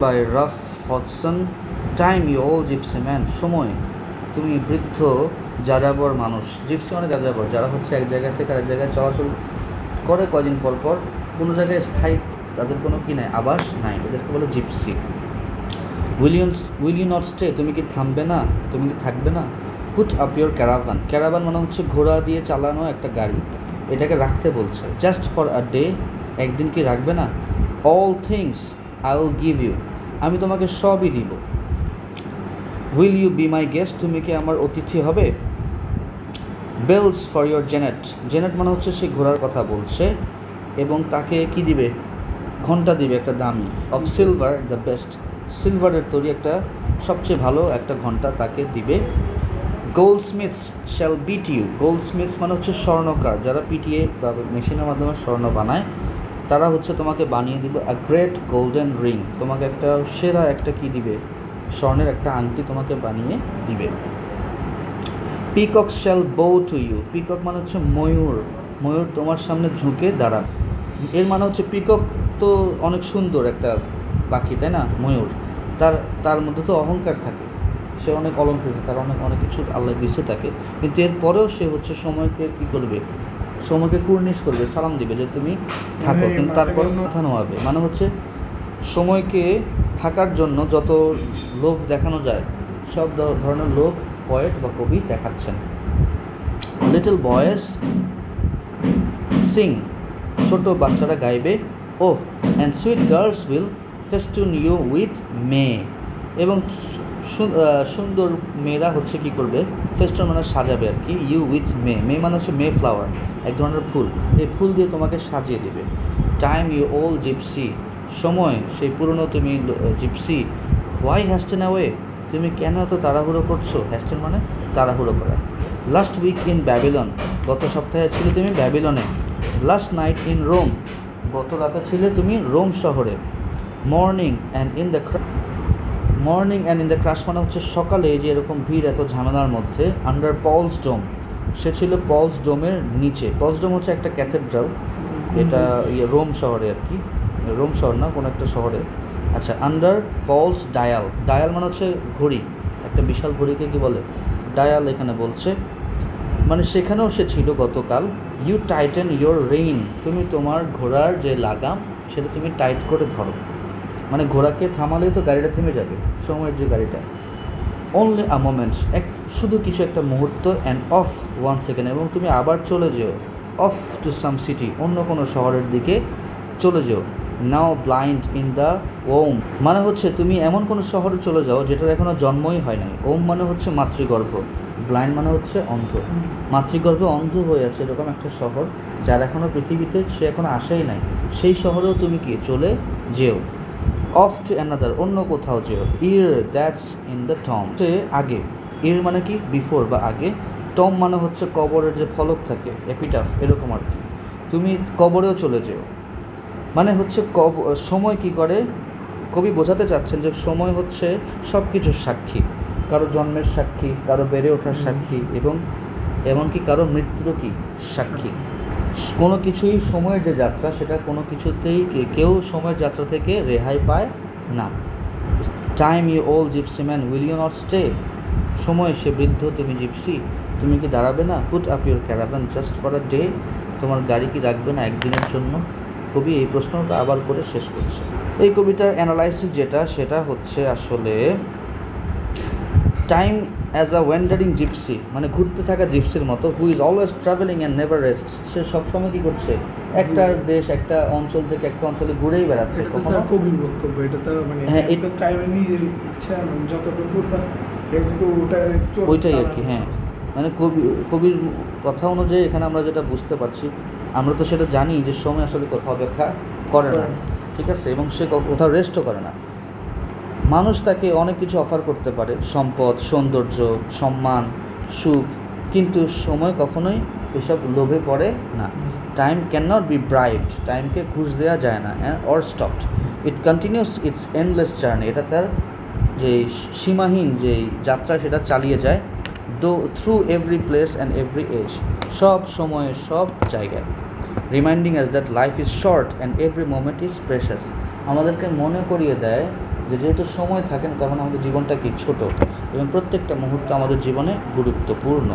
By Ralph Hodgson. Time you old gypsy man. সময় তুমি বৃদ্ধ যাযাবর মানুষ। জিপসি মানে যাযাবর, যারা হচ্ছে এক জায়গা থেকে আরেক জায়গায় চলাচল করে কয়দিন পর পর, কোনো জায়গায় স্থায়ী তাদের কোনো কি নাই, আবাস নাই, এদেরকে বলে gypsy. Will you not stay, তুমি কি থামবে না, তুমি কি থাকবে না? Put up your caravan. Caravan মানে হচ্ছে ঘোড়া দিয়ে চালানো একটা গাড়ি, এটাকে রাখতে বলছে। জাস্ট ফর আ ডে, একদিন কি রাখবে না? All things I will give you, আমি তোমাকে সবই দিব। Will you be my guest, তুমি কি আমার অতিথি হবে? Bells for your jennet. Jennet মানে হচ্ছে সে ঘোড়ার কথা বলছে এবং তাকে কি দিবে? ঘন্টা দিবে একটা দামি। অফ সিলভার দ্য বেস্ট, সিলভারের তৈরি একটা সবচেয়ে ভালো একটা ঘন্টা তাকে দিবে। গোল্ডস্মিথস শ্যাল বিট ইউ। গোল্ডস্মিথস মানে হচ্ছে স্বর্ণকার, যারা পিটিয়ে বা মেশিনের মাধ্যমে স্বর্ণ বানায়, তারা হচ্ছে তোমাকে বানিয়ে দিবে আ গ্রেট গোল্ডেন রিং, তোমাকে একটা সেরা একটা কি দিবে? স্বর্ণের একটা আংটি তোমাকে বানিয়ে দিবে। পিকক শ্যাল বো টু ইউ। পিকক মানে হচ্ছে ময়ূর, ময়ূর তোমার সামনে ঝুঁকে দাঁড়াবে। এর মানে হচ্ছে পিকক তো অনেক সুন্দর একটা পাখি, তাই না? ময়ূর, তার তার মধ্যে তো অহংকার থাকে, সে অনেক অলঙ্কৃত, তার অনেক অনেক কিছু আল্লাহ দিছে তাকে, কিন্তু এরপরেও সে হচ্ছে সময়কে কী করবে? সময়কে কুর্নিশ করবে, সালাম দিবে যে তুমি থাকো, কিন্তু তারপর কথা নোয়াবে। মানে হচ্ছে সময়কে থাকার জন্য যত লোভ দেখানো যায়, সব ধরনের লোভ পয়েট বা কবি দেখাচ্ছেন। লিটল বয়েস সিং, ছোট বাচ্চারা গাইবে। Oh and sweet girls will festoon you with May, এবং সুন্দর মেয়েরা হচ্ছে কি করবে? ফেস্টুন মানে সাজাবে আর কি। ইউ উইথ মে, মে মানে হচ্ছে মে ফ্লাওয়ার, এক ধরনের ফুল, এই ফুল দিয়ে তোমাকে সাজিয়ে দেবে। টাইম ইউ ওল জিপসি, সময় সেই পুরনো তুমি জিপসি। হোয়াই হ্যাস্টেন অ্যাওয়ে, তুমি কেন এত তাড়াহুড়ো করছো? হ্যাস্টেন মানে তাড়াহুড়ো করা। লাস্ট উইক ইন ব্যাবিলন, গত সপ্তাহে ছিলে তুমি ব্যাবিলনে। লাস্ট নাইট ইন রোম, গত রাতে ছিলে তুমি রোম শহরে। Morning and in the crush মানে হচ্ছে সকালে, যে এরকম ভিড় এত ঝামেলার মধ্যে। আন্ডার পলস ডোম, সে ছিল পলস ডোমের নিচে। পলস ডোম হচ্ছে একটা ক্যাথেড্রাল, এটা রোম শহরে আর কি, রোম শহর না, কোনো একটা শহরে। আচ্ছা, আন্ডার পলস ডায়াল, ডায়াল মানে হচ্ছে ঘড়ি, একটা বিশাল ঘড়িকে কি বলে? ডায়াল এখানে বলছে, মানে সেখানেও সে ছিল গতকাল। ইউ টাইটেন ইয়োর রেইন, তুমি তোমার ঘোড়ার যে লাগাম সেটা তুমি টাইট করে ধরো, মানে ঘোড়াকে থামালেই তো গাড়িটা থেমে যাবে, সময়ের যে গাড়িটা। অনলি আ মোমেন্ট, শুধু কিছু একটা মুহূর্ত। অ্যান্ড অফ ওয়ান সেকেন্ড, এবং তুমি আবার চলে যেও। অফ টু সাম সিটি, অন্য কোনো শহরের দিকে চলে যেও। নাও ব্লাইন্ড ইন দ্য ওম, মানে হচ্ছে তুমি এমন কোনো শহরে চলে যাও যেটার এখনও জন্মই হয় নাই। ওম মানে হচ্ছে মাতৃগর্ভ, ব্লাইন্ড মানে হচ্ছে অন্ধ, মাতৃগর্ভে অন্ধ হয়ে আছে এরকম একটা শহর, যার এখনও পৃথিবীতে সে এখনও আসেই নাই, সেই শহরেও তুমি কি চলে যেও। অফ টু অ্যানাদার, অন্য কোথাও যেও। ইর দ্যাটস ইন দ্য টম, সে আগে। ইর মানে কি? বিফোর বা আগে। টম মানে হচ্ছে কবরের যে ফলক থাকে, এপিটাফ, এরকম আর কি। তুমি কবরেও চলে যেও, মানে হচ্ছে সময় কি করে? কবি বোঝাতে চাচ্ছেন যে সময় হচ্ছে সব কিছুর সাক্ষী, কারো জন্মের সাক্ষী, কারো বেড়ে ওঠার সাক্ষী, এবং এমনকি কারো মৃত্যুরও কি সাক্ষী। কোনো কিছুই সময়ের যে যাত্রা, সেটা কোনো কিছুতেই কেউ সময়ের যাত্রা থেকে রেহাই পায় না। Time you old gypsy man will you not stay, সময় সে বৃদ্ধ তুমি জিপসি, তুমি কি দাঁড়াবে না? Put up your caravan just for a day, তোমার গাড়ি কি রাখবে না একদিনের জন্য? কবি এই প্রশ্নটা আবার করে শেষ করছে। এই কবিতার অ্যানালাইসিস যেটা, সেটা হচ্ছে আসলে time as a wandering gypsy, মানে ঘুরতে থাকা জিপসির মতো। Who is always travelling and never rest, সে সবসময় কী করছে? একটা দেশ, একটা অঞ্চল থেকে একটা অঞ্চলে ঘুরেই বেড়াচ্ছে। কখনো কবির বক্তব্য, এটা তো মানে হ্যাঁ, এটা টাইমের নিজের ইচ্ছা, মানে যতটুকু তার ওইটাই আর কি। হ্যাঁ, মানে কবির কথা অনুযায়ী এখানে আমরা যেটা বুঝতে পারছি, আমরা তো সেটা জানি যে সময় আসলে কোথাও অপেক্ষা করে না, ঠিক আছে, এবং সে কোথাও রেস্টও করে না। মানুষ তাকে অনেক কিছু অফার করতে পারে, সম্পদ, সৌন্দর্য, সম্মান, সুখ, কিন্তু সময় কখনোই এসব লোভে পড়ে না। Time can not be bribed, টাইমকে ঘুষ দেওয়া যায় না, or stopped. It continues it's endless journey, এটা তার যে সীমাহীন যে যাত্রা সেটা চালিয়ে যায়। Though through every place and every age, সব সময়ে সব জায়গায়। Reminding us that life is short and every moment is precious, আমাদেরকে মনে করিয়ে দেয় যে যেহেতু সময় থাকে না, তার মানে আমাদের জীবনটা কি ছোট, এবং প্রত্যেকটা মুহূর্ত আমাদের জীবনে গুরুত্বপূর্ণ।